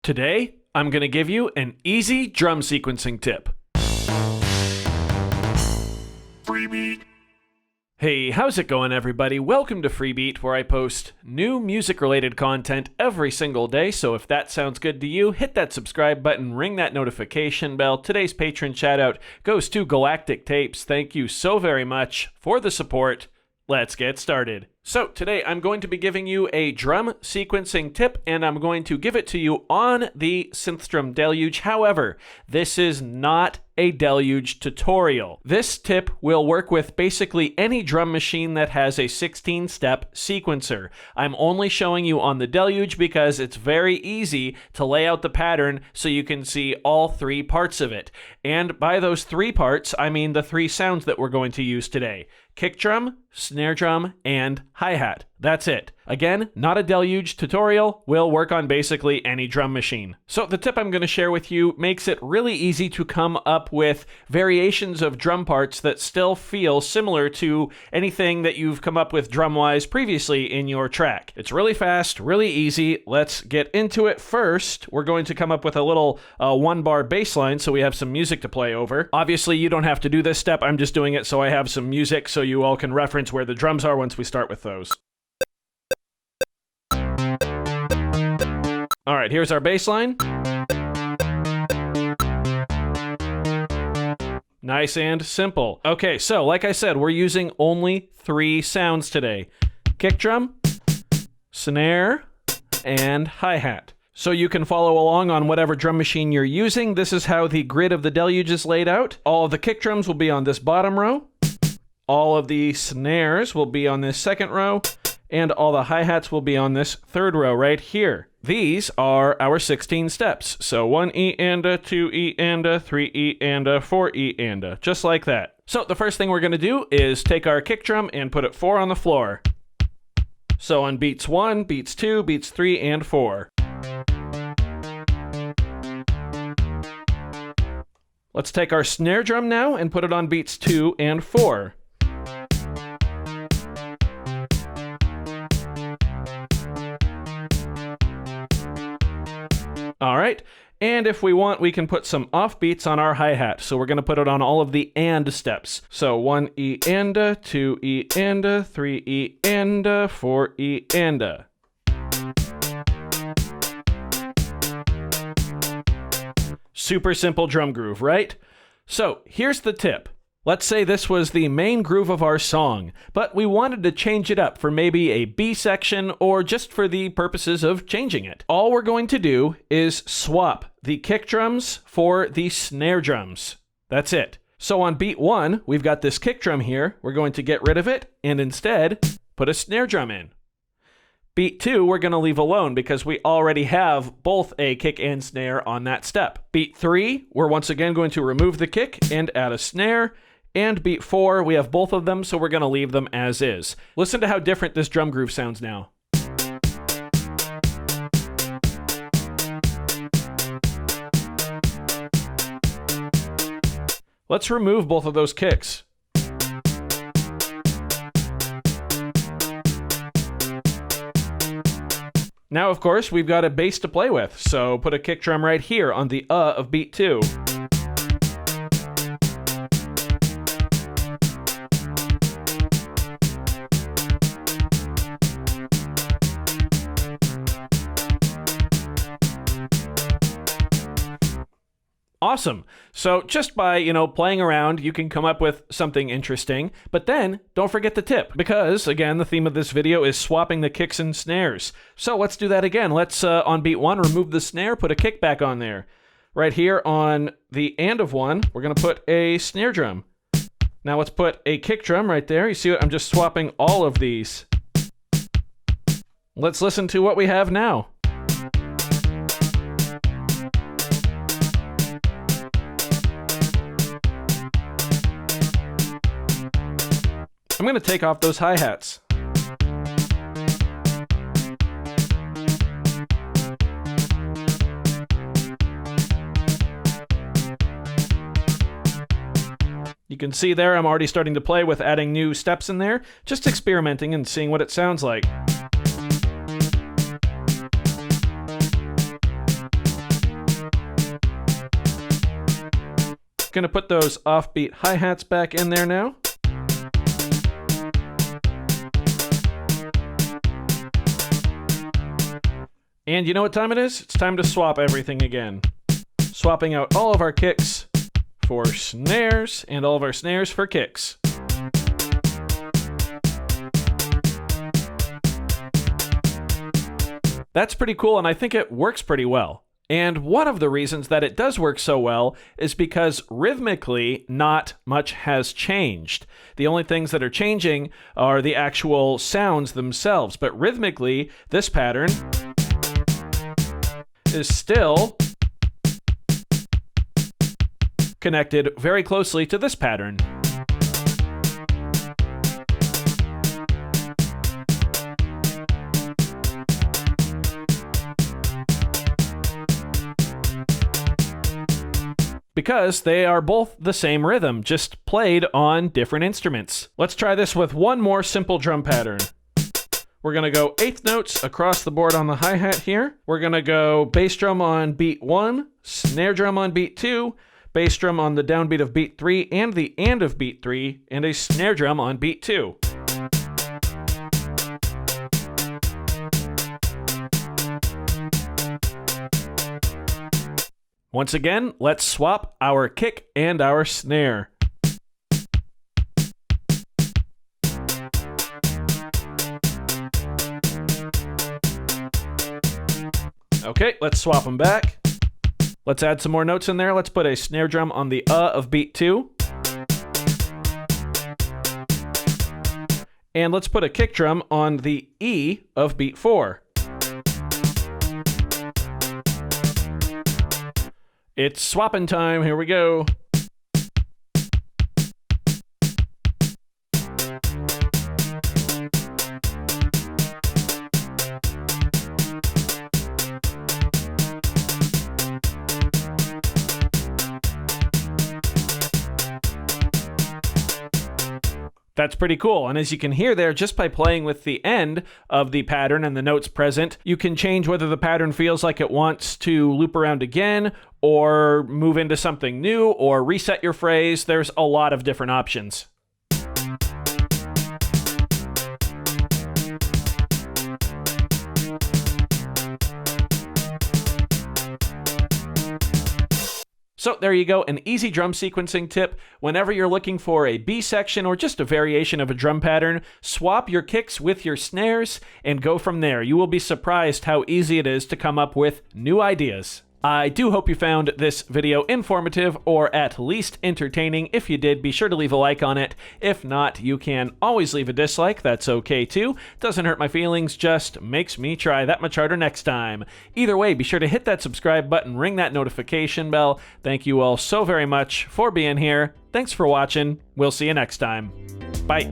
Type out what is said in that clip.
Today, I'm going to give you an easy drum sequencing tip. Freebeat. Hey, how's it going, everybody? Welcome to Freebeat, where I post new music-related content every single day, so if that sounds good to you, hit that subscribe button, ring that notification bell. Today's patron shout-out goes to Galactic Tapes. Thank you so very much for the support. Let's get started. So today I'm going to be giving you a drum sequencing tip, and I'm going to give it to you on the Synthstrom Deluge. However, this is not a Deluge tutorial. This tip will work with basically any drum machine that has a 16-step sequencer. I'm only showing you on the Deluge because it's very easy to lay out the pattern so you can see all three parts of it. And by those three parts, I mean the three sounds that we're going to use today: kick drum, snare drum, and hi-hat. That's it. Again, not a Deluge tutorial, will work on basically any drum machine. So the tip I'm going to share with you makes it really easy to come up with variations of drum parts that still feel similar to anything that you've come up with drum-wise previously in your track. It's really fast, really easy. Let's get into it. First, we're going to come up with a little one-bar bass line so we have some music to play over. Obviously, you don't have to do this step. I'm just doing it so I have some music so you all can reference where the drums are once we start with those. All right, here's our bass line. Nice and simple. Okay, so like I said, we're using only three sounds today: kick drum, snare, and hi-hat. So you can follow along on whatever drum machine you're using. This is how the grid of the Deluge is laid out. All of the kick drums will be on this bottom row. All of the snares will be on this second row. And all the hi-hats will be on this third row right here. These are our 16 steps. So 1E and a, 2E and a, 3E and a, 4E and a, just like that. So the first thing we're going to do is take our kick drum and put it 4 on the floor. So on beats 1, beats 2, beats 3, and 4. Let's take our snare drum now and put it on beats 2 and 4. All right, and if we want, we can put some offbeats on our hi-hat. So we're going to put it on all of the and steps. So 1E and a, 2E and a, 3E and a, 4E and a. Super simple drum groove, right? So here's the tip. Let's say this was the main groove of our song, but we wanted to change it up for maybe a B section or just for the purposes of changing it. All we're going to do is swap the kick drums for the snare drums. That's it. So on beat 1, we've got this kick drum here. We're going to get rid of it and instead put a snare drum in. Beat 2, we're going to leave alone because we already have both a kick and snare on that step. Beat 3, we're once again going to remove the kick and add a snare. And beat 4, we have both of them, so we're going to leave them as is. Listen to how different this drum groove sounds now. Let's remove both of those kicks. Now, of course, we've got a bass to play with, so put a kick drum right here on the of beat 2. Awesome. So just by, playing around, you can come up with something interesting. But then, don't forget the tip, because, again, the theme of this video is swapping the kicks and snares. So let's do that again. Let's, on beat 1, remove the snare, put a kick back on there. Right here on the and of 1, we're going to put a snare drum. Now let's put a kick drum right there. You see what? I'm just swapping all of these. Let's listen to what we have now. I'm going to take off those hi-hats. You can see there I'm already starting to play with adding new steps in there, just experimenting and seeing what it sounds like. Gonna put those offbeat hi-hats back in there now. And you know what time it is? It's time to swap everything again. Swapping out all of our kicks for snares and all of our snares for kicks. That's pretty cool, and I think it works pretty well. And one of the reasons that it does work so well is because rhythmically, not much has changed. The only things that are changing are the actual sounds themselves, but rhythmically, this pattern is still connected very closely to this pattern. Because they are both the same rhythm, just played on different instruments. Let's try this with one more simple drum pattern. We're going to go eighth notes across the board on the hi-hat here. We're going to go bass drum on beat 1, snare drum on beat 2, bass drum on the downbeat of beat 3 and the and of beat 3, and a snare drum on beat 2. Once again, let's swap our kick and our snare. Okay, let's swap them back. Let's add some more notes in there. Let's put a snare drum on the of beat 2. And let's put a kick drum on the E of beat 4. It's swapping time. Here we go. That's pretty cool, and as you can hear there, just by playing with the end of the pattern and the notes present, you can change whether the pattern feels like it wants to loop around again, or move into something new, or reset your phrase. There's a lot of different options. So there you go, an easy drum sequencing tip. Whenever you're looking for a B section or just a variation of a drum pattern, swap your kicks with your snares and go from there. You will be surprised how easy it is to come up with new ideas. I do hope you found this video informative or at least entertaining. If you did, be sure to leave a like on it. If not, you can always leave a dislike. That's okay too. Doesn't hurt my feelings, just makes me try that much harder next time. Either way, be sure to hit that subscribe button, ring that notification bell. Thank you all so very much for being here. Thanks for watching. We'll see you next time. Bye.